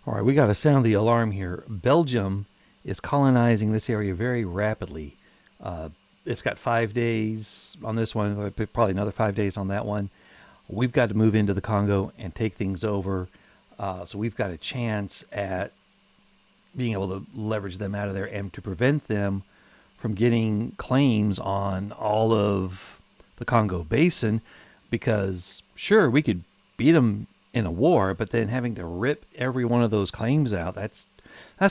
All right, we got to sound the alarm here. Belgium is colonizing this area very rapidly. Uh, it's got 5 days on this one, probably another 5 days on that one. We've got to move into the Congo and take things over. So we've got a chance at being able to leverage them out of there and to prevent them from getting claims on all of the Congo basin. Because sure, we could beat them in a war, but then having to rip every one of those claims out, that's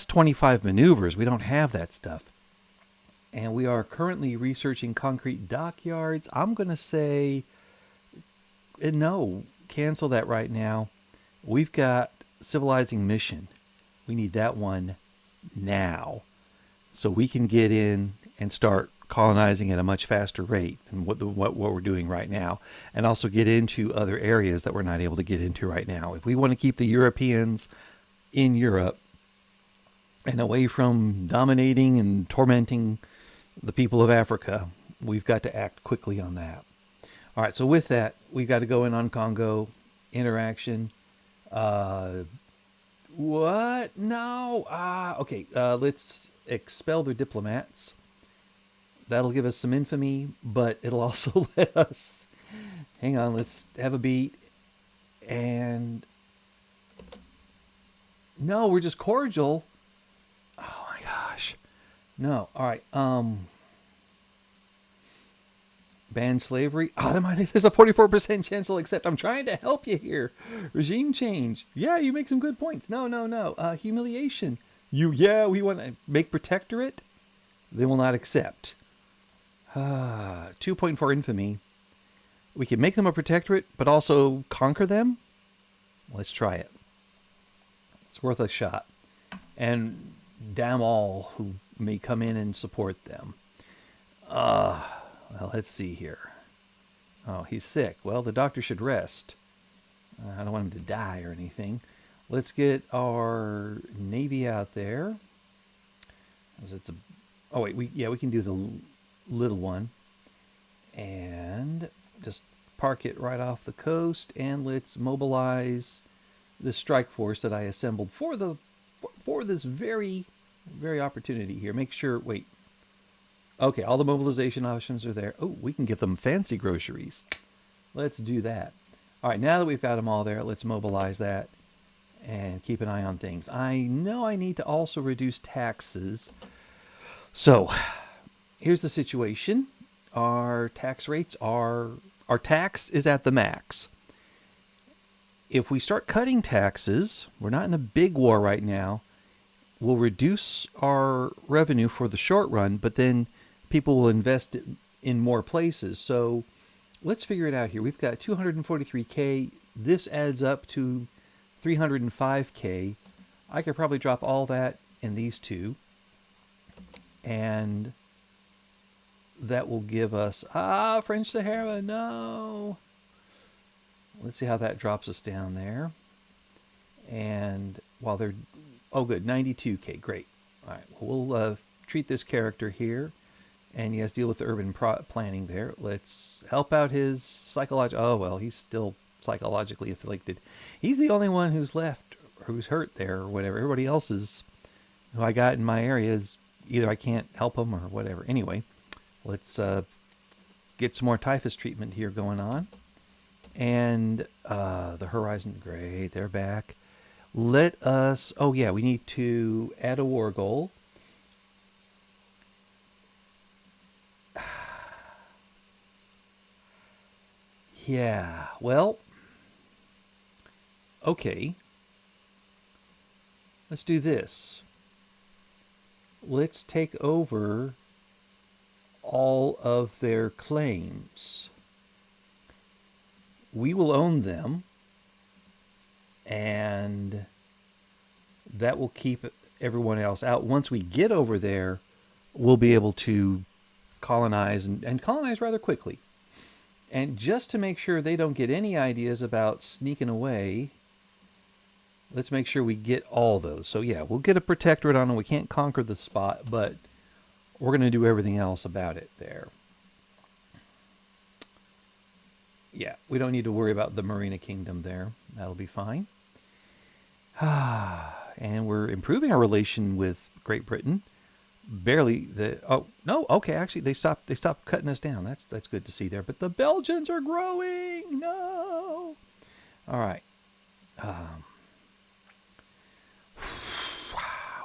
25 maneuvers. We don't have that stuff. And we are currently researching concrete dockyards. I'm going to say no, cancel that right now. We've got civilizing mission. We need that one now, so we can get in and start colonizing at a much faster rate than what we're doing right now, and also get into other areas that we're not able to get into right now. If we want to keep the Europeans in Europe and away from dominating and tormenting the people of Africa, we've got to act quickly on that. All right, so with that, we've got to go in on Congo interaction. Uh, what? No. Okay. Let's expel their diplomats. That'll give us some infamy, but it'll also let us. Hang on. Let's have a beat. And no, we're just cordial. Oh my gosh. No. All right. Ban slavery. There's a 44% chance they'll accept. I'm trying to help you here. Regime change. Yeah, you make some good points. No, no, no. Humiliation. Yeah, we want to make protectorate. They will not accept. 2.4 infamy. We can make them a protectorate, but also conquer them. Let's try it. It's worth a shot. And damn all who may come in and support them. Well, let's see here. Oh, he's sick. Well, the doctor should rest. I don't want him to die or anything. Let's get our navy out there. It's a. Oh wait, we can do the little one, and just park it right off the coast, and let's mobilize the strike force that I assembled for this very opportunity here. Make sure. Wait. Okay, all the mobilization options are there. Oh, we can get them fancy groceries. Let's do that. All right, now that we've got them all there, let's mobilize that and keep an eye on things. I know I need to also reduce taxes. So here's the situation. Our tax is at the max. If we start cutting taxes, we're not in a big war right now, we'll reduce our revenue for the short run, but then people will invest it in more places. So let's figure it out here. We've got 243K. This adds up to 305K. I could probably drop all that in these two. And that will give us... French Sahara, no. Let's see how that drops us down there. And while they're... Oh, good, 92K, great. All right, well, we'll treat this character here. And he has to deal with the urban planning there. Let's help out his psychological... Oh, well, he's still psychologically afflicted. He's the only one who's left, or who's hurt there, or whatever. Everybody else is... who I got in my area is either I can't help them or whatever. Anyway, let's get some more typhus treatment here going on. And the Horizon... Great, they're back. Let us... Oh, yeah, we need to add a war goal. Yeah, well, okay. Let's do this. Let's take over all of their claims. We will own them, and that will keep everyone else out. Once we get over there, we'll be able to colonize and colonize rather quickly. And just to make sure they don't get any ideas about sneaking away, let's make sure we get all those. So yeah, we'll get a protectorate on them. We can't conquer the spot, but we're going to do everything else about it there. Yeah, we don't need to worry about the Marina Kingdom there. That'll be fine. And we're improving our relation with Great Britain. Barely the oh no okay actually they stopped cutting us down. That's good to see there. But the Belgians are growing. No. All right.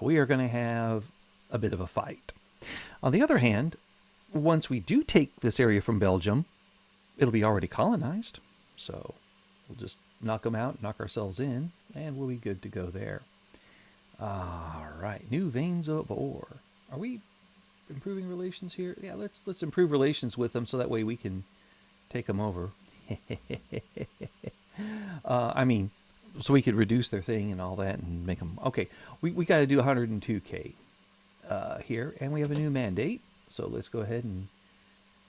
We are going to have a bit of a fight. On the other hand, once we do take this area from Belgium, it'll be already colonized. So we'll just knock them out, knock ourselves in, and we'll be good to go there. All right, new veins of ore. Are we improving relations here? Yeah, let's improve relations with them so that way we can take them over. I mean, so we could reduce their thing and all that and make them okay. We got to do 102K here, and we have a new mandate. So let's go ahead and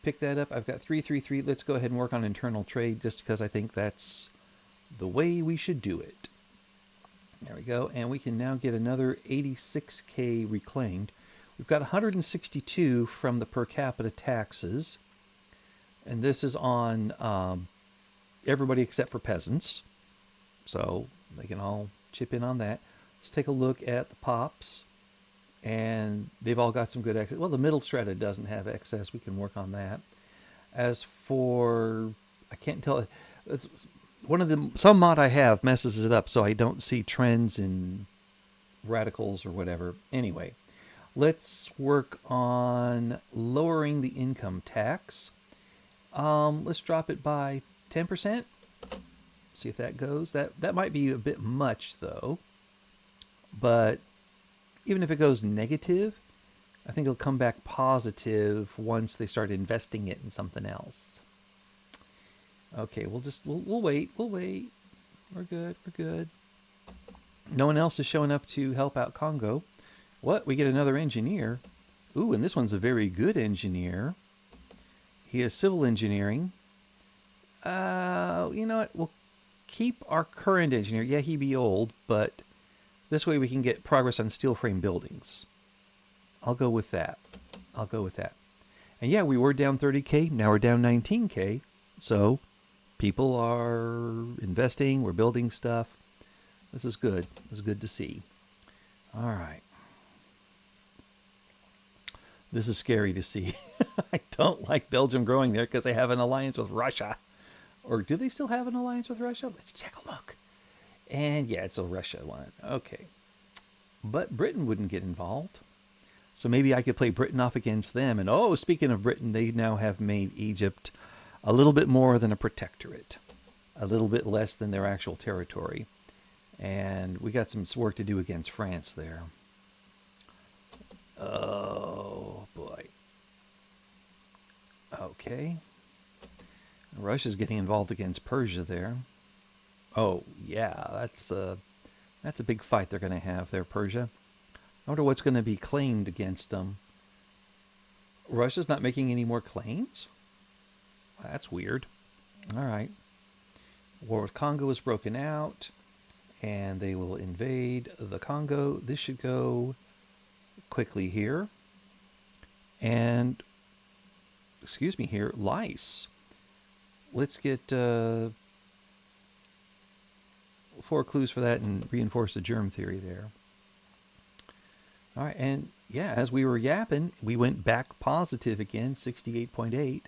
pick that up. I've got 333. Let's go ahead and work on internal trade just because I think that's the way we should do it. There we go. And we can now get another 86K reclaimed. We've got 162 from the per capita taxes. And this is on everybody except for peasants. So they can all chip in on that. Let's take a look at the pops. And they've all got some good excess. Well, the middle strata doesn't have excess. We can work on that. As for, I can't tell. It's one of the some mod I have messes it up, so I don't see trends in radicals or whatever. Anyway, let's work on lowering the income tax. Let's drop it by 10%. See if that goes. That might be a bit much though, but even if it goes negative, I think it'll come back positive once they start investing it in something else. Okay, we'll wait. We'll wait. We're good. We're good. No one else is showing up to help out Kongo. What? We get another engineer. Ooh, and this one's a very good engineer. He has civil engineering. You know what? We'll keep our current engineer. Yeah, he be old, but this way we can get progress on steel frame buildings. I'll go with that. I'll go with that. And yeah, we were down 30K. Now we're down 19K. So people are investing. We're building stuff. This is good. This is good to see. All right. This is scary to see. I don't like Belgium growing there because they have an alliance with Russia. Or do they still have an alliance with Russia? Let's check a look. And yeah, it's a Russia one. Okay. But Britain wouldn't get involved. So maybe I could play Britain off against them. And oh, speaking of Britain, they now have made Egypt a little bit more than a protectorate. A little bit less than their actual territory. And we got some work to do against France there. Oh, boy. Okay. Russia's getting involved against Persia there. Oh, yeah, that's a big fight they're going to have there, Persia. I wonder what's going to be claimed against them. Russia's not making any more claims? That's weird. All right. War with Congo is broken out, and they will invade the Congo. This should go quickly here. And, excuse me here, lice. Let's get 4 clues for that and reinforce the germ theory there. All right, and yeah, as we were yapping, we went back positive again, 68.8.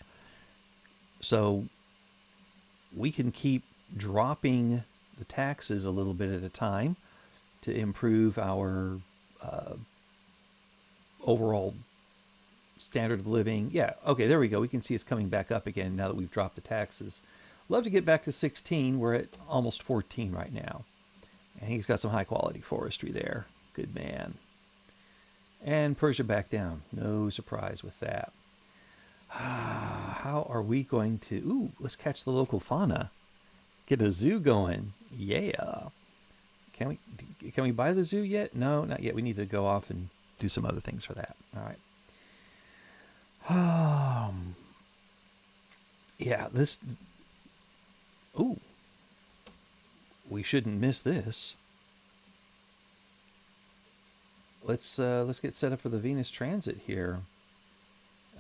So we can keep dropping the taxes a little bit at a time to improve our overall standard of living. Yeah, okay, there we go. We can see it's coming back up again now that we've dropped the taxes. Love to get back to 16. We're at almost 14 right now. And he's got some high quality forestry there. Good man. And Persia back down. No surprise with that. How are we going to... Ooh, let's catch the local fauna. Get a zoo going. Yeah. Can we buy the zoo yet? No, not yet. We need to go off and do some other things for that. All right. Yeah, this... Ooh. We shouldn't miss this. Let's get set up for the Venus transit here.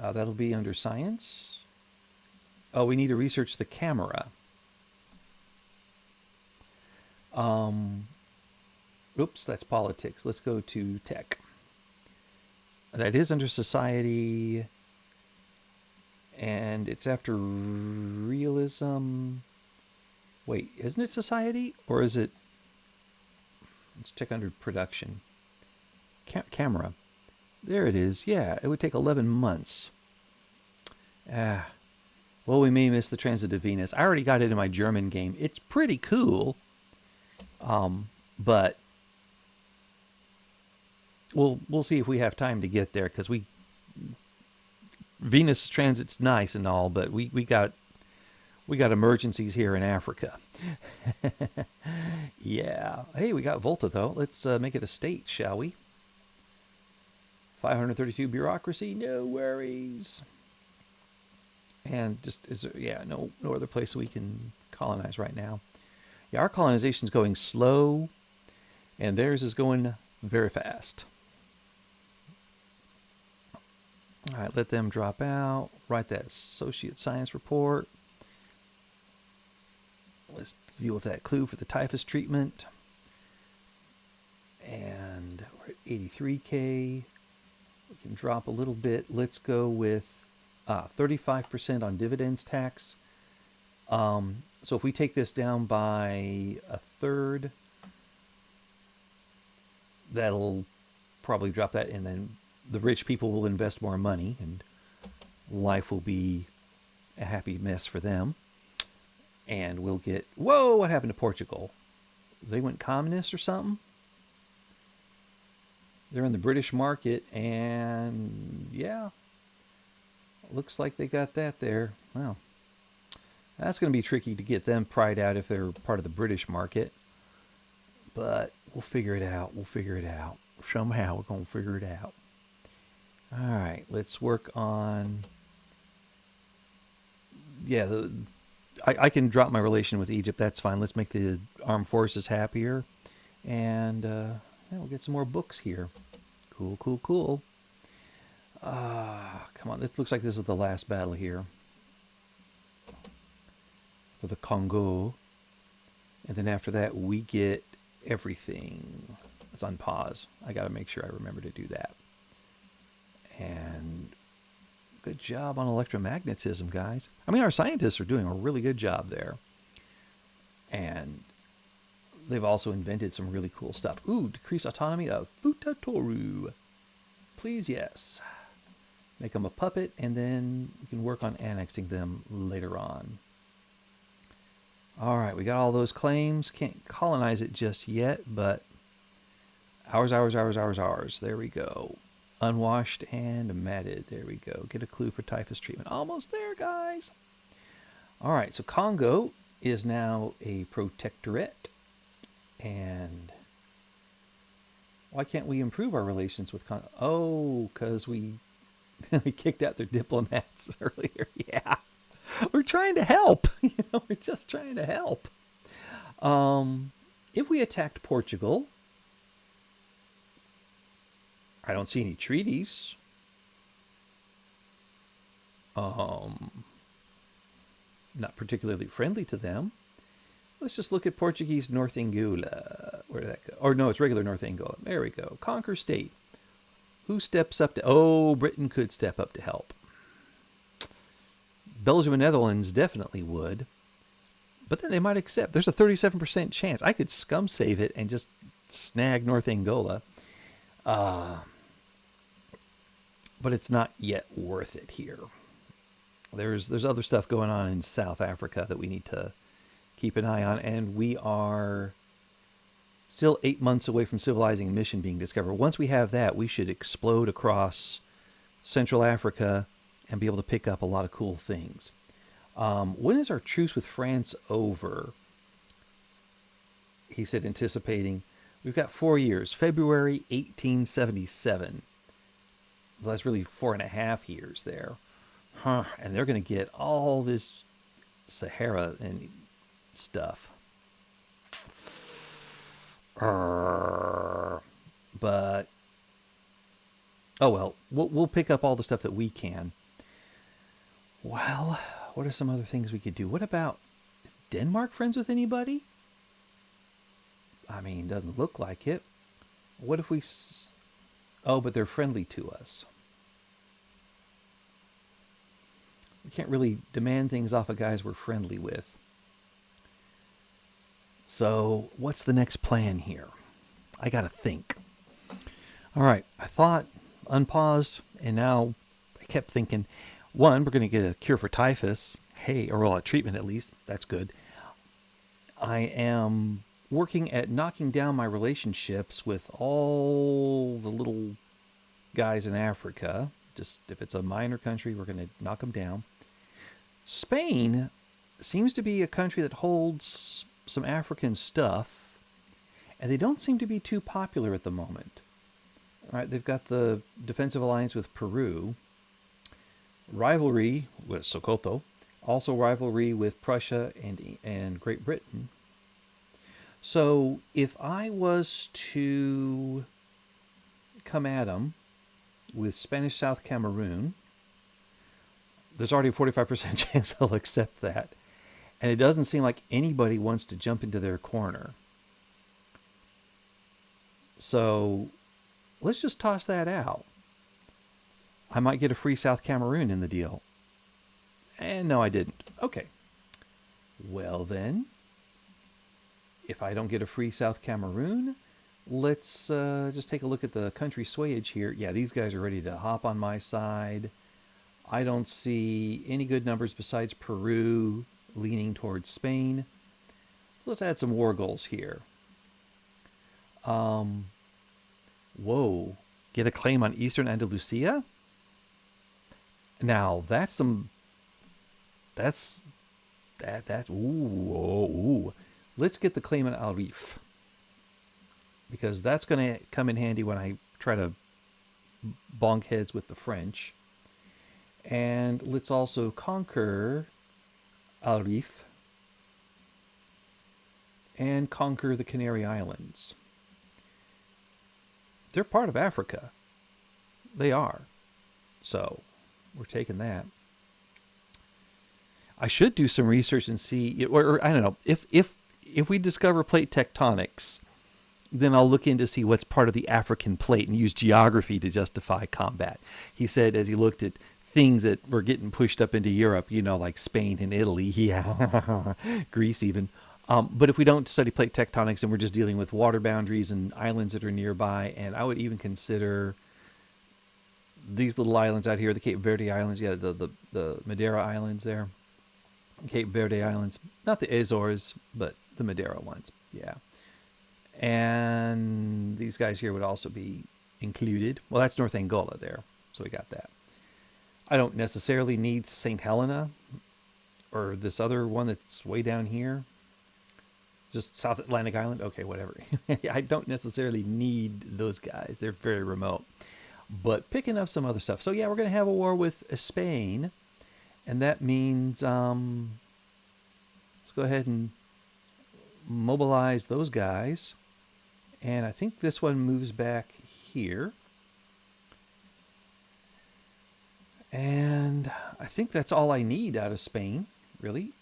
That'll be under science. Oh, we need to research the camera. Oops, that's politics. Let's go to tech. That is under society, and it's after realism. Wait, isn't it society? Or is it... Let's check under production. Camera. There it is. Yeah, it would take 11 months. Ah. Well, we may miss the transit of Venus. I already got it in my German game. It's pretty cool. But we'll see if we have time to get there, because Venus transit's nice and all, but we got emergencies here in Africa. Yeah. Hey, we got Volta though. Let's make it a state, shall we? 532 bureaucracy, no worries. And just no other place we can colonize right now. Yeah, our colonization's going slow, and theirs is going very fast. All right, let them drop out. Write that associate science report. Let's deal with that clue for the typhus treatment. And we're at 83K. We can drop a little bit. Let's go with 35% on dividends tax. So if we take this down by a third, that'll probably drop that, and then the rich people will invest more money, and life will be a happy mess for them. And we'll get... Whoa, what happened to Portugal? They went communist or something? They're in the British market, and yeah, looks like they got that there. Well, that's going to be tricky to get them pried out if they're part of the British market. But we'll figure it out. We'll figure it out. Somehow we're going to figure it out. All right, let's work on... Yeah, I can drop my relation with Egypt. That's fine. Let's make the armed forces happier. And we'll get some more books here. Cool, cool, cool. Come on. It looks like this is the last battle here for the Kongo. And then after that, we get everything. Let's unpause. I got to make sure I remember to do that. And good job on electromagnetism, guys. I mean, our scientists are doing a really good job there. And they've also invented some really cool stuff. Ooh, decrease autonomy of Futatoru. Please, yes. Make them a puppet, and then we can work on annexing them later on. All right, we got all those claims. Can't colonize it just yet, but ours. There we go. Unwashed and matted. There we go. Get a clue for typhus treatment. Almost there, guys. All right, so Congo is now a protectorate. And why can't we improve our relations with Congo? Oh, because we kicked out their diplomats earlier. Yeah, we're trying to help. We're just trying to help. If we attacked Portugal, I don't see any treaties. Not particularly friendly to them. Let's just look at Portuguese North Angola. Where did that go? Or no, it's regular North Angola. There we go. Conquer state. Who steps up to... Oh, Britain could step up to help. Belgium and Netherlands definitely would. But then they might accept. There's a 37% chance. I could scum save it and just snag North Angola. But it's not yet worth it here. There's other stuff going on in South Africa that we need to keep an eye on, and we are still 8 months away from civilizing a mission being discovered. Once we have that, we should explode across Central Africa and be able to pick up a lot of cool things. When is our truce with France over? He said, anticipating. We've got 4 years. February 1877. So that's really 4.5 years there. Huh. And they're going to get all this Sahara and stuff. But oh well, we'll pick up all the stuff that we can. Well, what are some other things we could do? What about, is Denmark friends with anybody? I mean, doesn't look like it. What if we... Oh, but they're friendly to us. We can't really demand things off of guys we're friendly with. So, what's the next plan here? I gotta think. All right, I thought, unpaused, and now I kept thinking, one, we're going to get a cure for typhus. Hey, or well, a treatment at least. That's good. I am working at knocking down my relationships with all the little guys in Africa. Just if it's a minor country, we're going to knock them down. Spain seems to be a country that holds some African stuff, and they don't seem to be too popular at the moment. All right, they've got the defensive alliance with Peru, rivalry with Sokoto, also rivalry with Prussia and Great Britain. So if I was to come at them with Spanish South Cameroon, there's already a 45% chance they'll accept that. And it doesn't seem like anybody wants to jump into their corner. So let's just toss that out. I might get a free South Cameroon in the deal. And no, I didn't. Okay. Well then, if I don't get a free South Cameroon, let's just take a look at the country swayage here. Yeah, these guys are ready to hop on my side. I don't see any good numbers besides Peru leaning towards Spain. Let's add some war goals here. Whoa. Get a claim on Eastern Andalusia? Now, that's ooh. Let's get the claim on Alrif. Because that's going to come in handy when I try to bonk heads with the French. And let's also conquer Alrif and conquer the Canary Islands. They're part of Africa. They are. So we're taking that. I should do some research and see, or I don't know, if we discover plate tectonics, then I'll look in to see what's part of the African plate and use geography to justify combat. He said as he looked at things that were getting pushed up into Europe, like Spain and Italy, yeah, Greece even. But if we don't study plate tectonics and we're just dealing with water boundaries and islands that are nearby, and I would even consider these little islands out here, the Cape Verde Islands, yeah, the Madeira Islands there. Cape Verde Islands, not the Azores, but the Madeira ones, yeah. And these guys here would also be included. Well, that's North Angola there, so we got that. I don't necessarily need St. Helena or this other one that's way down here. Just South Atlantic Island? Okay, whatever. I don't necessarily need those guys. They're very remote. But picking up some other stuff. So yeah, we're going to have a war with Spain. And that means let's go ahead and mobilize those guys. And I think this one moves back here. And I think that's all I need out of Spain, really.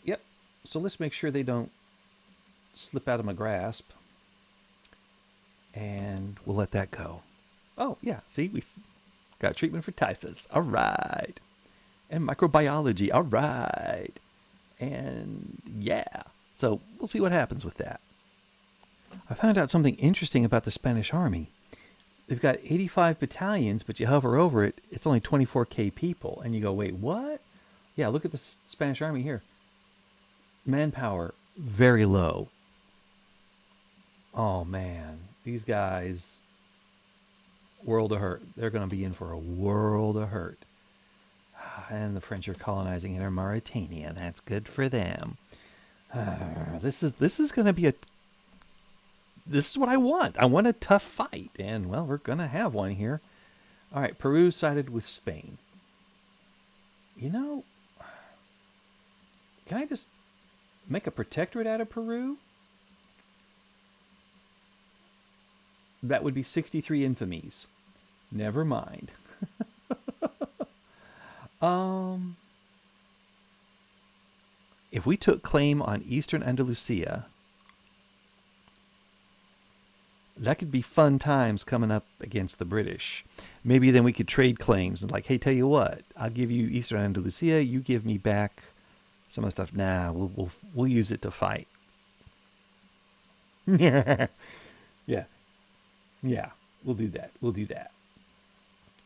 Yep. So let's make sure they don't slip out of my grasp. And we'll let that go. Oh, yeah. See, we've got treatment for typhus. All right. And microbiology. All right. And yeah. So we'll see what happens with that. I found out something interesting about the Spanish army. They've got 85 battalions, but you hover over it, it's only 24K people. And you go, wait, what? Yeah, look at the Spanish army here. Manpower, very low. Oh, man. These guys, world of hurt. They're going to be in for a world of hurt. And the French are colonizing inner Mauritania. That's good for them. This is going to be this is what I want. I want a tough fight. And, well, we're going to have one here. All right, Peru sided with Spain. Can I just make a protectorate out of Peru? That would be 63 infamies. Never mind. If we took claim on Eastern Andalusia, That could be fun times coming up against the British. Maybe then we could trade claims and like, hey, tell you what, I'll give you Eastern Andalusia, you give me back some of the stuff. Nah, we'll use it to fight. Yeah, yeah, yeah. We'll do that. We'll do that.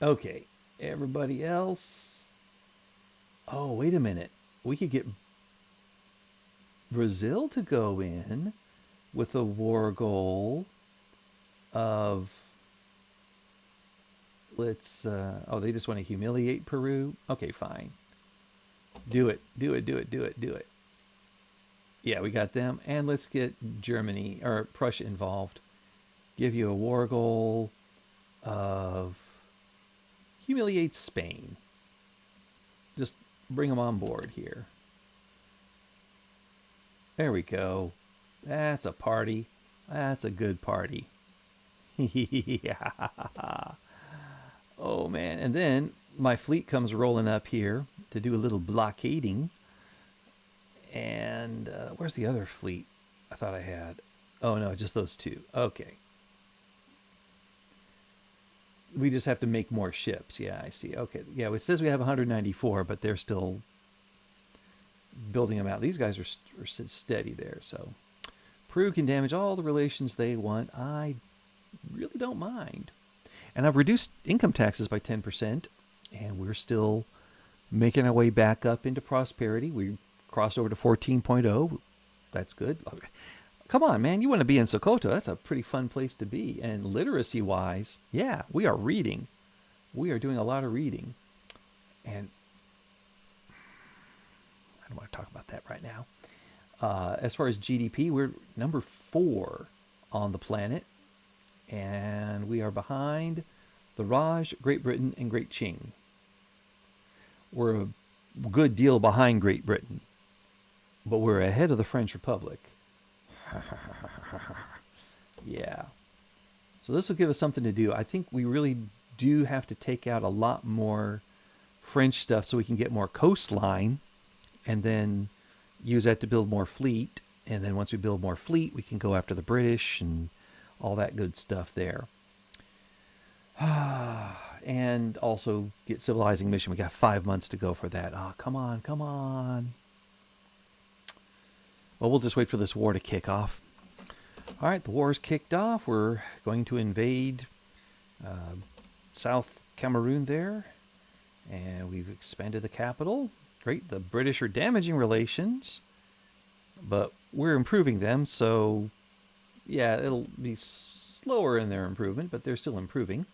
Okay, everybody else. Oh, wait a minute. We could get Brazil to go in with a war goal of let's oh, they just want to humiliate Peru. Okay, fine. Do it. Do it. Do it. Do it. Do it. Yeah, we got them. And let's get Germany or Prussia involved. Give you a war goal of humiliate Spain. Just bring them on board here. There we go. That's a party. That's a good party. Yeah. Oh man. And then my fleet comes rolling up here to do a little blockading. And where's the other fleet I thought I had? Oh no, just those two. Okay. We just have to make more ships. Yeah, I see. Okay. Yeah, it says we have 194, but they're still building them out. These guys are steady there. So Peru can damage all the relations they want. I really don't mind. And I've reduced income taxes by 10%, and we're still making our way back up into prosperity. We crossed over to 14.0. That's good. Come on, man. You want to be in Sokoto. That's a pretty fun place to be. And literacy-wise, yeah, we are reading. We are doing a lot of reading. And I don't want to talk about that right now. As far as GDP, we're number 4 on the planet. And we are behind the Raj, Great Britain, and Great Qing. We're a good deal behind Great Britain, but we're ahead of the French Republic. Yeah. So this will give us something to do. I think we really do have to take out a lot more French stuff so we can get more coastline and then use that to build more fleet. And then once we build more fleet, we can go after the British and all that good stuff there. And also get civilizing mission. We got 5 months to go for that. Oh, come on, come on. Well, we'll just wait for this war to kick off. All right, the war's kicked off. We're going to invade South Cameroon there. And we've expanded the capital. Great, the British are damaging relations. But we're improving them, so yeah, it'll be slower in their improvement, but they're still improving.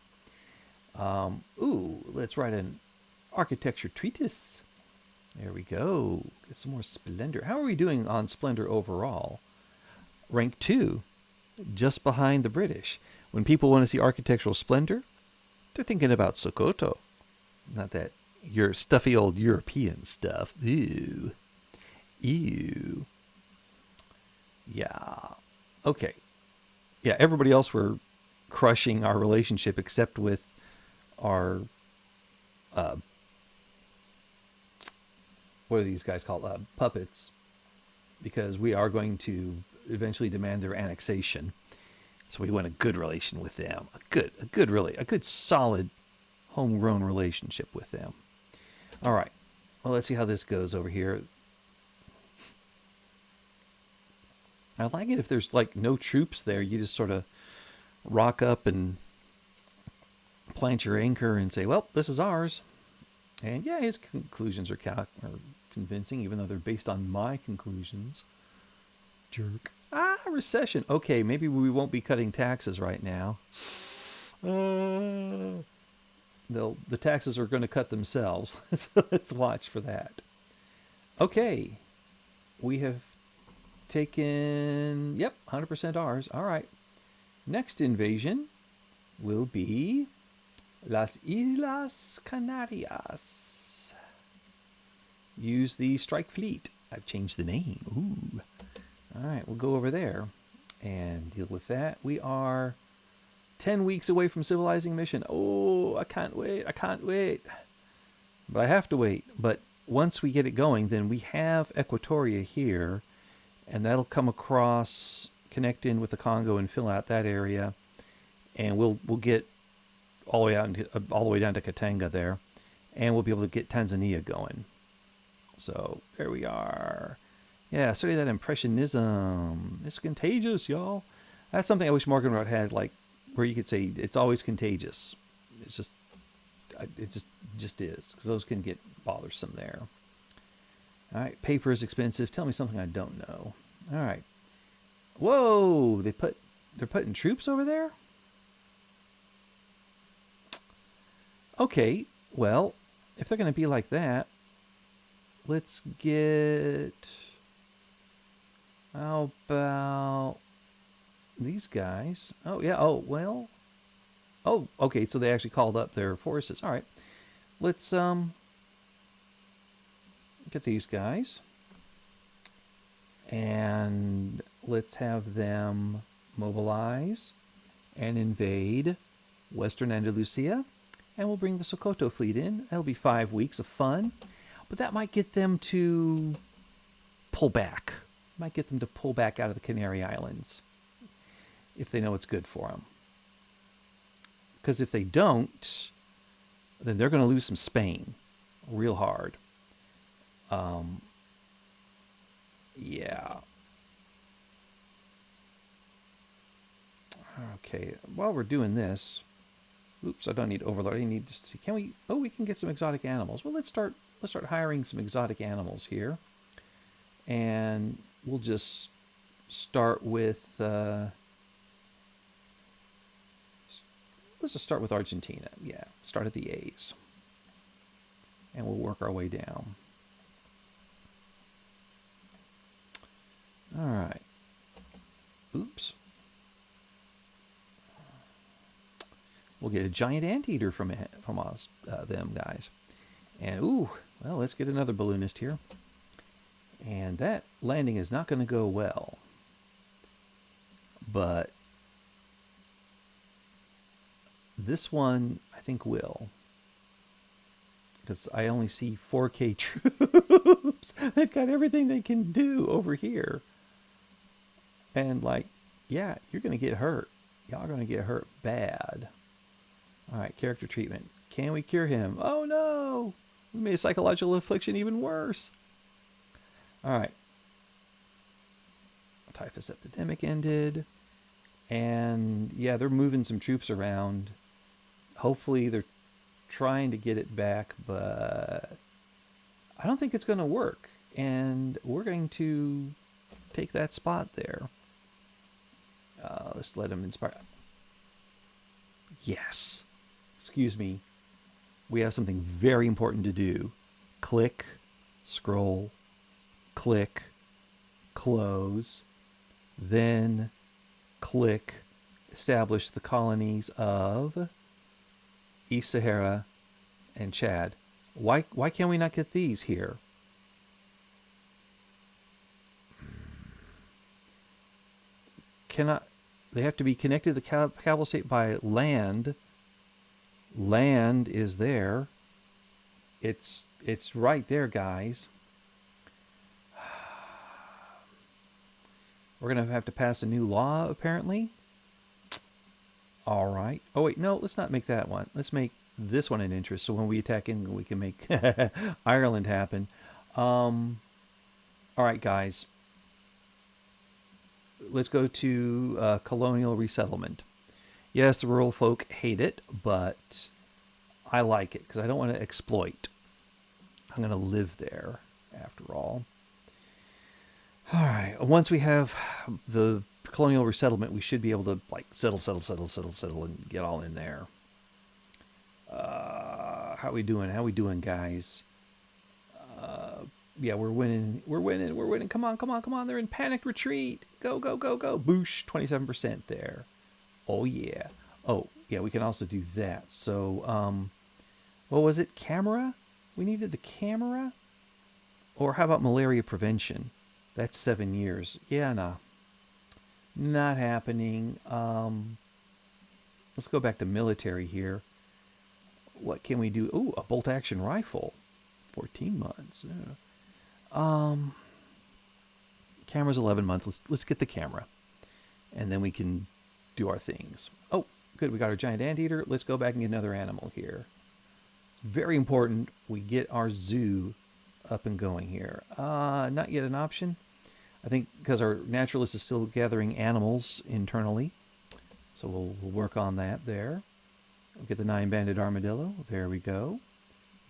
Ooh, let's write an architecture treatise. There we go. Get some more splendor. How are we doing on splendor overall? Rank 2, just behind the British. When people want to see architectural splendor, they're thinking about Sokoto. Not that your stuffy old European stuff. Ew. Ew. Yeah. Okay. Yeah, everybody else were crushing our relationship except with our what are these guys called? Puppets, because we are going to eventually demand their annexation. So we want a good relation with them, a good solid homegrown relationship with them. All right. Well, let's see how this goes over here. I like it if there's like no troops there. You just sort of rock up and plant your anchor and say, well, this is ours. And yeah, his conclusions are convincing, even though they're based on my conclusions. Jerk. Recession. Okay, maybe we won't be cutting taxes right now. The taxes are going to cut themselves. Let's watch for that. Okay. We have taken, yep, 100% ours. All right. Next invasion will be Las Islas Canarias. Use the strike fleet. I've changed the name. Ooh. All right, we'll go over there and deal with that. We are 10 weeks away from civilizing mission. Oh, I can't wait. I can't wait. But I have to wait. But once we get it going, then we have Equatoria here, and that'll come across, connect in with the Congo and fill out that area. and we'll get all the way out into, all the way down to Katanga there, and we'll be able to get Tanzania going. So there we are. Yeah, study that impressionism. It's contagious, y'all. That's something I wish Morgan Road had, like where you could say it's always contagious. It's just it just is, because those can get bothersome there. All right, paper is expensive. Tell me something I don't know. All right. Whoa, they're putting troops over there? Okay, well, if they're going to be like that, let's get, how about these guys? Oh, yeah. Oh, well. Oh, okay. So they actually called up their forces. All right. Let's get these guys, and let's have them mobilize and invade Western Andalusia, and we'll bring the Sokoto fleet in. That'll be 5 weeks of fun, but that might get them to pull back. Might get them to pull back out of the Canary Islands if they know it's good for them. Because if they don't, then they're going to lose some Spain real hard. Yeah. Okay. While we're doing this, oops, I don't need overload. I need to see. Can we? Oh, we can get some exotic animals. Well, let's start. Let's start hiring some exotic animals here, and we'll just start with. Let's just start with Argentina. Yeah, start at the A's, and we'll work our way down. All right. Oops. We'll get a giant anteater from us, them guys. And ooh, well, let's get another balloonist here. And that landing is not going to go well. But this one, I think, will. Because I only see 4K troops. They've got everything they can do over here. And, like, yeah, you're going to get hurt. Y'all are going to get hurt bad. All right, character treatment. Can we cure him? Oh, no. We made a psychological affliction even worse. All right. Typhus epidemic ended. And, yeah, they're moving some troops around. Hopefully they're trying to get it back, but I don't think it's going to work. And we're going to take that spot there. Let's let him inspire. Yes. Excuse me. We have something very important to do. Click, scroll, click, close, then click, establish the colonies of East Sahara and Chad. Why can't we not get these here? Cannot they have to be connected to the capital state by land. Land is there. It's right there, guys. We're going to have to pass a new law, apparently. All right. Oh, wait, no, let's not make that one. Let's make this one an interest, so when we attack England, we can make Ireland happen. All right, guys. Let's go to colonial resettlement. Yes, the rural folk hate it, but I like it because I don't want to exploit. I'm going to live there, after all. All right. Once we have the colonial resettlement, we should be able to like settle, and get all in there. How we doing? How we doing, guys? Yeah, we're winning. We're winning. We're winning. Come on. They're in panic retreat. Go. Boosh, 27% there. Oh, yeah. Oh, yeah, we can also do that. So, what was it? Camera? We needed the camera? Or how about malaria prevention? That's 7 years. Yeah, nah. Not happening. Let's go back to military here. What can we do? Ooh, a bolt-action rifle. 14 months. Yeah. Camera's 11 months. Let's get the camera. And then we can do our things. Oh, Good, we got our giant anteater. Let's go back and get another animal here. It's very important we get our zoo up and going here. Not yet an option. I think because our naturalist is still gathering animals internally. So we'll work on that there. We'll get the 9-banded armadillo. There we go.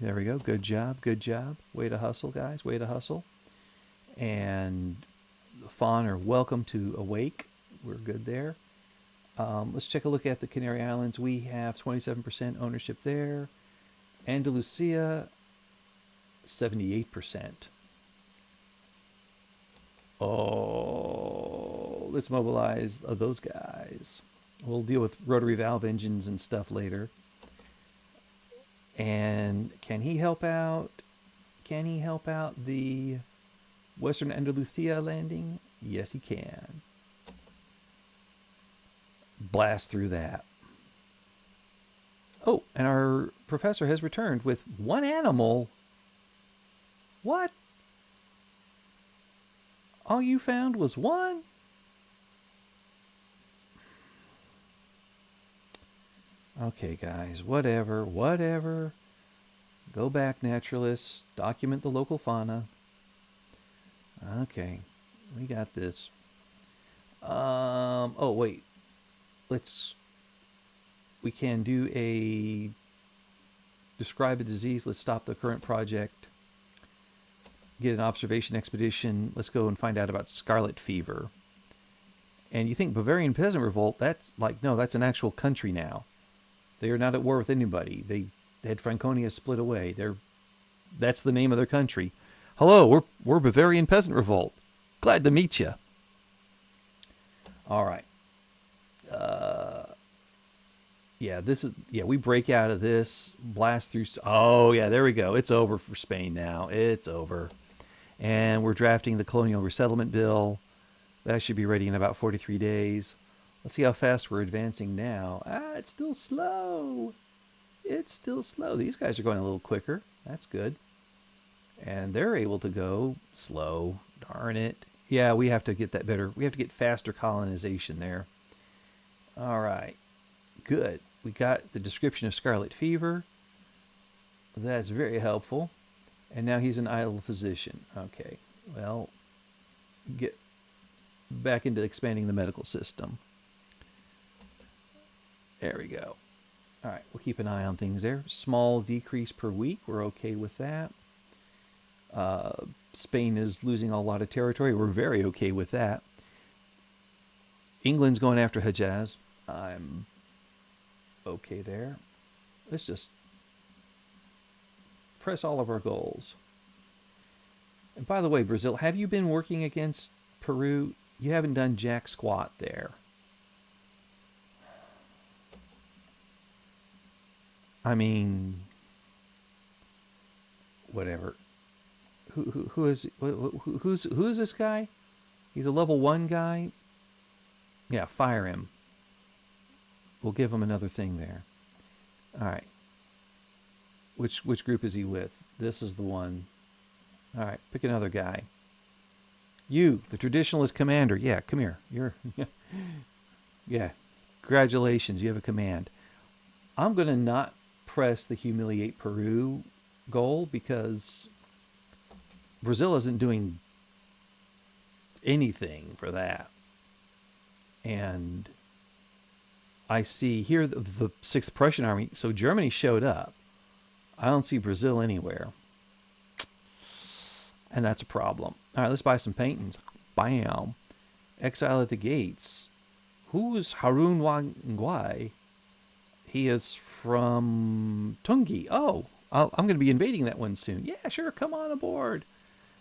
There we go. Good job. Good job. Way to hustle, guys. Way to hustle. And the fawn are welcome to awake. We're good there. Let's take a look at the Canary Islands. We have 27% ownership there. Andalusia, 78%. Oh, let's mobilize those guys. We'll deal with rotary valve engines and stuff later. And can he help out? Can he help out the Western Andalusia landing? Yes, he can. Blast through that. Oh, and our professor has returned with one animal. What? All you found was one? Okay, guys, whatever, whatever. Go back, naturalists. Document the local fauna. Okay, we got this. Oh, wait. We can do a describe a disease. Let's stop the current project. Get an observation expedition. Let's go and find out about scarlet fever. And you think Bavarian Peasant Revolt, that's like, no, that's an actual country now. They are not at war with anybody. They had Franconia split away. That's the name of their country. Hello, we're Bavarian Peasant Revolt. Glad to meet you. All right. We break out of this, blast through. Oh, yeah, there we go. It's over for Spain now. It's over. And we're drafting the Colonial Resettlement Bill. That should be ready in about 43 days. Let's see how fast we're advancing now. It's still slow. It's still slow. These guys are going a little quicker. That's good. And they're able to go slow. Darn it. Yeah, we have to get that better. We have to get faster colonization there. All right. Good. We got the description of scarlet fever. That's very helpful. And now he's an idle physician. Okay. Well, get back into expanding the medical system. There we go. All right. We'll keep an eye on things there. Small decrease per week. We're okay with that. Spain is losing a lot of territory. We're very okay with that. England's going after Hejaz. I'm okay there. Let's just press all of our goals. And by the way, Brazil, have you been working against Peru? You haven't done jack squat there. I mean, whatever. Who is this guy? He's a level 1 guy. Yeah, fire him. We'll give him another thing there. All right. Which group is he with? This is the one. All right, pick another guy. You, the traditionalist commander. Yeah, come here. Yeah. Congratulations, you have a command. I'm going to not press the humiliate Peru goal because Brazil isn't doing anything for that. And I see here the 6th Prussian Army. So Germany showed up. I don't see Brazil anywhere. And that's a problem. All right, let's buy some paintings. Bam. Exile at the gates. Who's Harun Wangwai? He is from Tungi. Oh, I'm going to be invading that one soon. Yeah, sure. Come on aboard.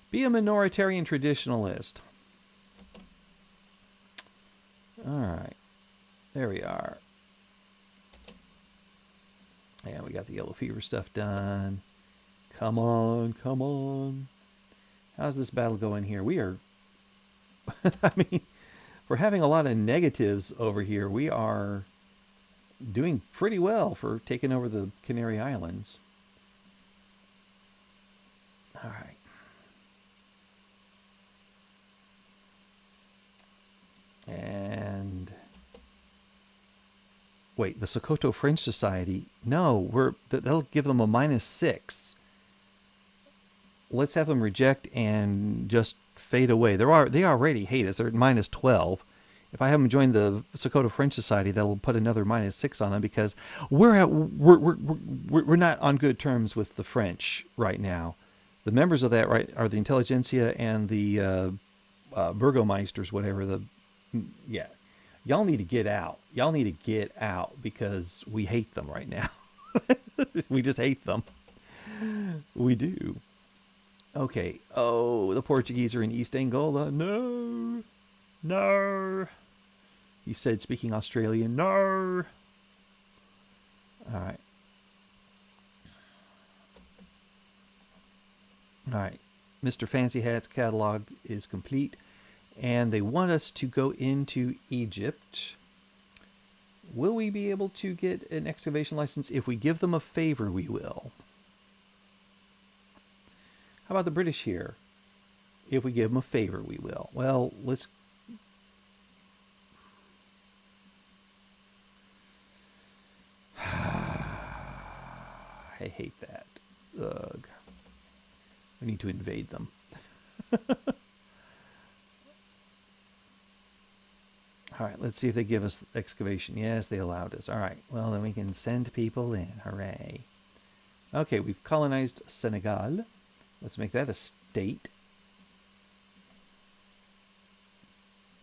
Be a minoritarian traditionalist. All right. There we are. And we got the yellow fever stuff done. Come on, come on. How's this battle going here? We are, I mean, we're having a lot of negatives over here. We are doing pretty well for taking over the Canary Islands. All right. And Wait, the Sokoto French Society. No, they'll give them a -6. Let's have them reject and just fade away. They already hate us. They're at -12. If I have them join the Sokoto French Society, that'll put another -6 on them because we're not on good terms with the French right now. The members of that right are the intelligentsia and the burgomeisters, whatever. Yeah, y'all need to get out. Y'all need to get out because we hate them right now. We just hate them. We do. Okay. Oh, the Portuguese are in East Angola. No. No. He said, speaking Australian. No. All right. All right. Mr. Fancy Hat's catalog is complete. And they want us to go into Egypt. Will we be able to get an excavation license? If we give them a favor, we will. How about the British here? If we give them a favor, we will. Well, let's... I hate that. Ugh. We need to invade them. All right, let's see if they give us excavation. Yes, they allowed us. All right, well, then we can send people in. Hooray. Okay, we've colonized Senegal. Let's make that a state.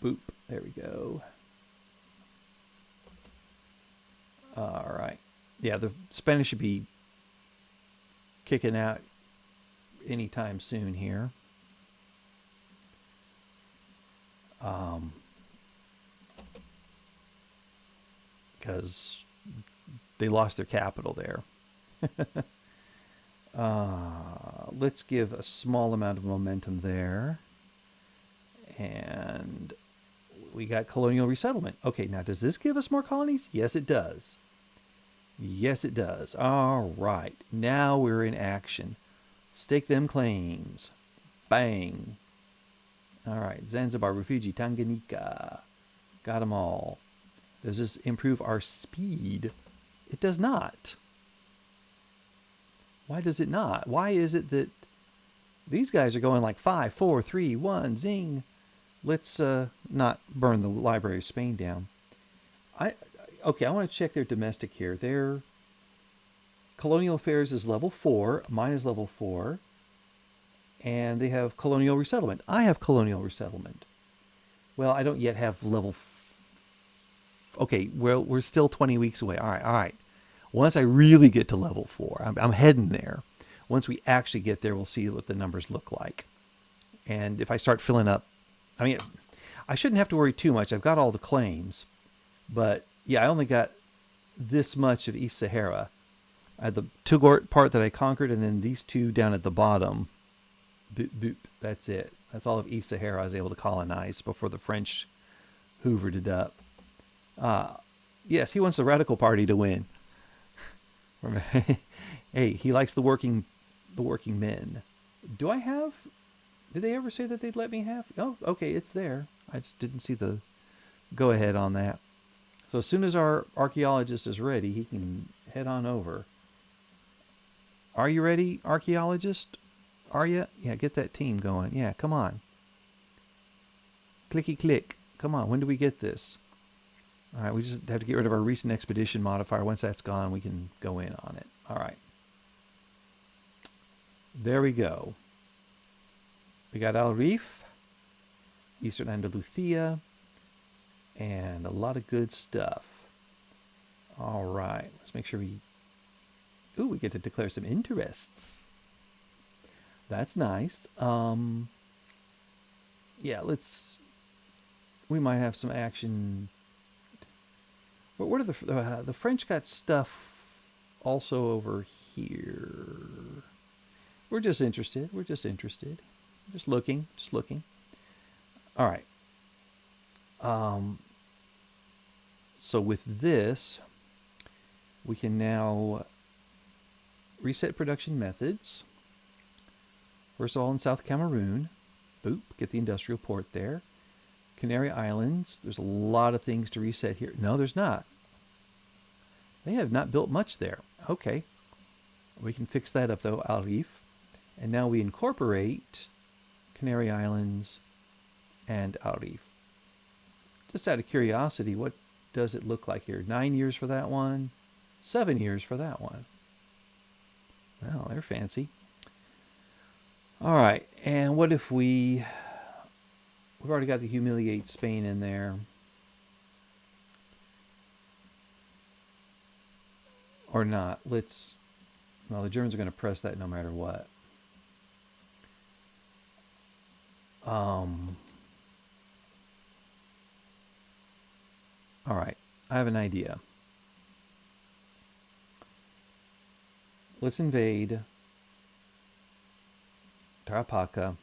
Boop. There we go. All right. Yeah, the Spanish should be kicking out anytime soon here. Because they lost their capital there. Let's give a small amount of momentum there. And we got colonial resettlement. Okay, now does this give us more colonies? Yes, it does. Yes, it does. All right. Now we're in action. Stake them claims. Bang. All right. Zanzibar, Rufiji, Tanganyika. Got them all. Does this improve our speed? It does not. Why does it not? Why is it that these guys are going like 5, 4, 3, 1, zing? Let's not burn the Library of Spain down. Okay, I want to check their domestic here. Their colonial affairs is level 4. Mine is level 4. And they have colonial resettlement. I have colonial resettlement. Well, I don't yet have level... Okay, well, we're still 20 weeks away. All right. Once I really get to level 4, I'm heading there. Once we actually get there, we'll see what the numbers look like. And if I start filling up... I mean, I shouldn't have to worry too much. I've got all the claims. But, yeah, I only got this much of East Sahara. I had the Tugort part that I conquered, and then these two down at the bottom. Boop, boop. That's it. That's all of East Sahara I was able to colonize before the French hoovered it up. Yes, he wants the Radical Party to win. Hey, he likes the working men. Do I have... Did they ever say that they'd let me have? Oh, okay, it's there. I just didn't see the go-ahead on that. So as soon as our archaeologist is ready, he can head on over. Are you ready, archaeologist? Are you? Yeah, get that team going. Yeah, come on. Clicky click. Come on, when do we get this? All right, we just have to get rid of our recent expedition modifier. Once that's gone, we can go in on it. All right. There we go. We got Al Rif, Eastern Andalusia, and a lot of good stuff. All right, let's make sure we... Ooh, we get to declare some interests. That's nice. Yeah, let's... We might have some action... But what are the French got stuff also over here? We're just interested. We're just interested. Just looking. Just looking. All right. So with this, we can now reset production methods. First of all, in South Cameroon, boop, get the industrial port there. Canary Islands, there's a lot of things to reset here. No, there's not. They have not built much there. Okay. We can fix that up though, Arif. And now we incorporate Canary Islands and Arif. Just out of curiosity, what does it look like here? 9 years for that one, 7 years for that one. Well, they're fancy. All right, and what if we've already got the humiliate Spain in there, or not? Well, the Germans are going to press that no matter what. Um, all right, I have an idea. Let's invade Tarapaka.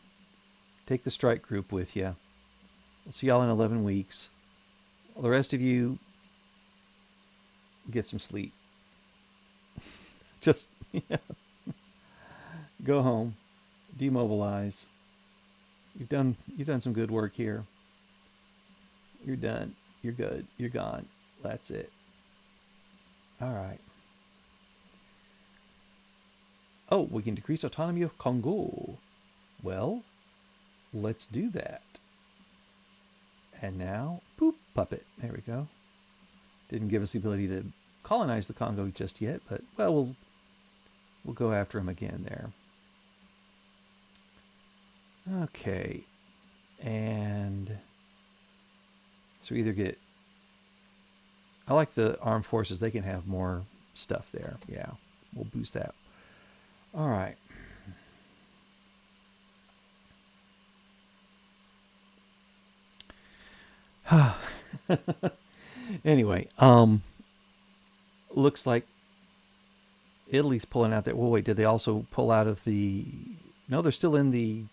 Take the strike group with you. We'll see y'all in 11 weeks. Well, the rest of you get some sleep. Just go home, demobilize. You've done some good work here. You're done. You're good. You're gone. That's it. All right. Oh, we can decrease autonomy of Kongo. Well, let's do that. And now, boop, puppet. There we go. Didn't give us the ability to colonize the Congo just yet, but well, we'll go after him again there. Okay, and so either get. I like the armed forces; they can have more stuff there. Yeah, we'll boost that. All right. Anyway, looks like Italy's pulling out there. Well, wait, did they also pull out of the? No, they're still in the.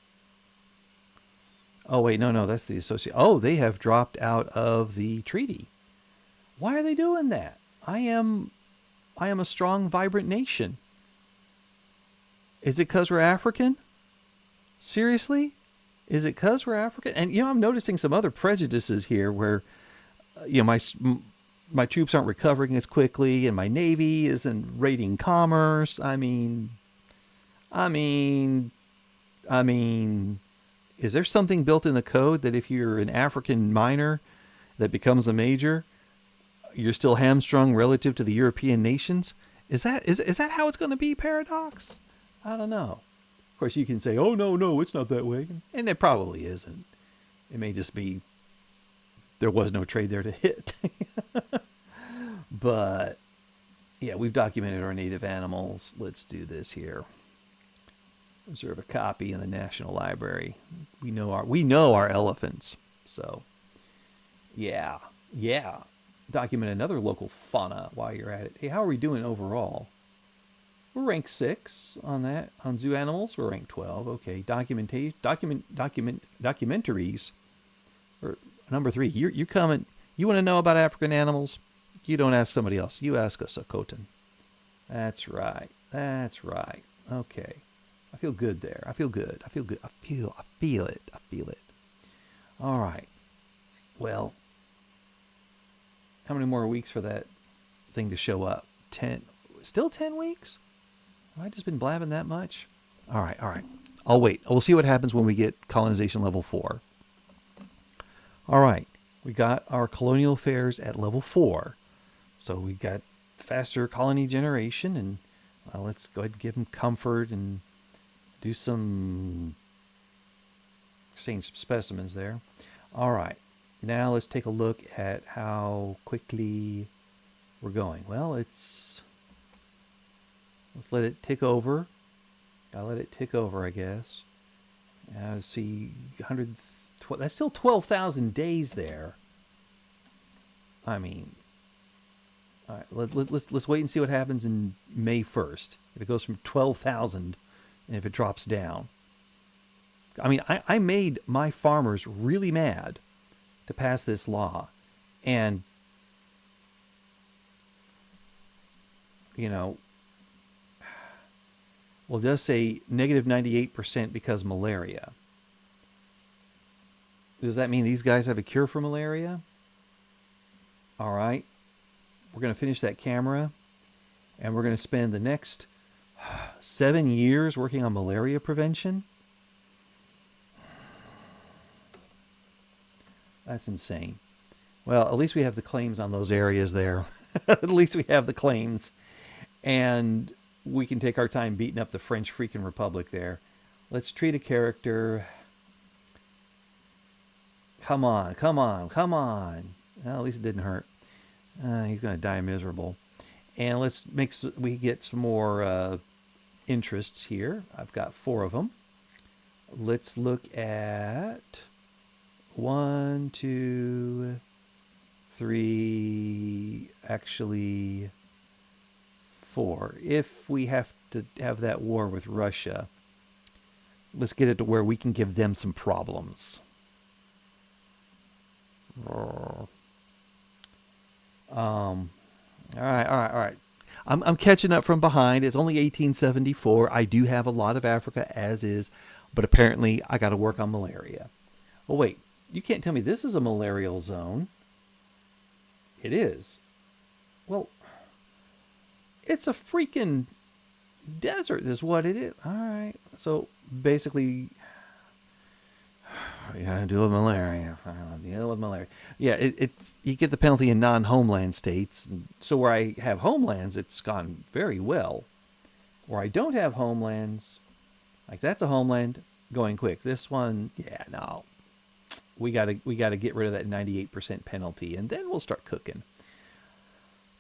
Oh wait, no, that's the associate. Oh, they have dropped out of the treaty. Why are they doing that? I am a strong, vibrant nation. Is it because we're African? Seriously? Is it because we're African? And I'm noticing some other prejudices here where, my troops aren't recovering as quickly, and my navy isn't raiding commerce. I mean, I mean, is there something built in the code that if you're an African minor that becomes a major, you're still hamstrung relative to the European nations? Is that how it's going to be, Paradox? I don't know. Of course, you can say, "Oh no, it's not that way," and it probably isn't. It may just be there was no trade there to hit. But yeah, we've documented our native animals. Let's do this here. Reserve a copy in the National Library. We know our elephants. So yeah. Document another local fauna while you're at it. Hey, how are we doing overall? We're ranked 6 on that. On zoo animals, we're ranked 12. Okay, documentaries. Or number 3. You comment. You want to know about African animals? You don't ask somebody else. You ask a Sokotan. That's right. That's right. Okay. I feel good there. I feel good. I feel good. I feel it. I feel it. All right. Well, how many more weeks for that thing to show up? 10. Still 10 weeks? Have I just been blabbing that much? All right. I'll wait. We'll see what happens when we get colonization level 4. All right. We got our colonial affairs at level 4. So we got faster colony generation, and let's go ahead and give them comfort and do some exchange some specimens there. All right. Now let's take a look at how quickly we're going. Well, let's let it tick over. Gotta let it tick over, I guess. See, 112. That's still 12,000 days there. I mean, all right. Let's wait and see what happens in May 1st. If it goes from 12,000, and if it drops down. I mean, I made my farmers really mad to pass this law, and well, it does say negative 98% because malaria. Does that mean these guys have a cure for malaria? All right. We're going to finish that camera. And we're going to spend the next 7 years working on malaria prevention. That's insane. Well, at least we have the claims on those areas there. At least we have the claims. And we can take our time beating up the French freaking Republic there. Let's treat a character. Come on, come on, come on. Well, at least it didn't hurt. He's going to die miserable. And let's we get some more interests here. I've got 4 of them. Let's look at 1, 2, 3, actually 4. If we have to have that war with Russia, let's get it to where we can give them some problems. All right. I'm catching up from behind. It's only 1874. I do have a lot of Africa as is, but apparently I got to work on malaria. Oh, wait. You can't tell me this is a malarial zone. It is. Well, it's a freaking desert is what it is. All right. So basically, you gotta deal with malaria. Deal with malaria. Yeah, it's you get the penalty in non-homeland states. So where I have homelands, it's gone very well. Where I don't have homelands, like that's a homeland, going quick. This one, yeah, no. We gotta get rid of that 98% penalty, and then we'll start cooking.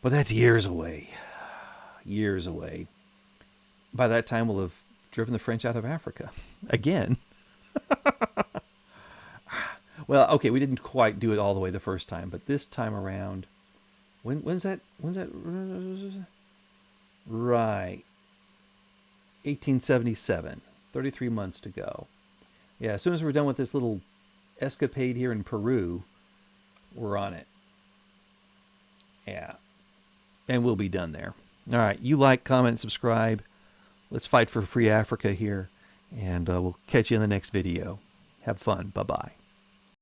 But that's years away. Years away. By that time, we'll have driven the French out of Africa again. Well, okay, we didn't quite do it all the way the first time, but this time around, when's that? Right, 1877. 33 months to go. Yeah, as soon as we're done with this little escapade here in Peru, we're on it. Yeah, and we'll be done there. All right, you like, comment, subscribe. Let's fight for free Africa here, and we'll catch you in the next video. Have fun. Bye-bye.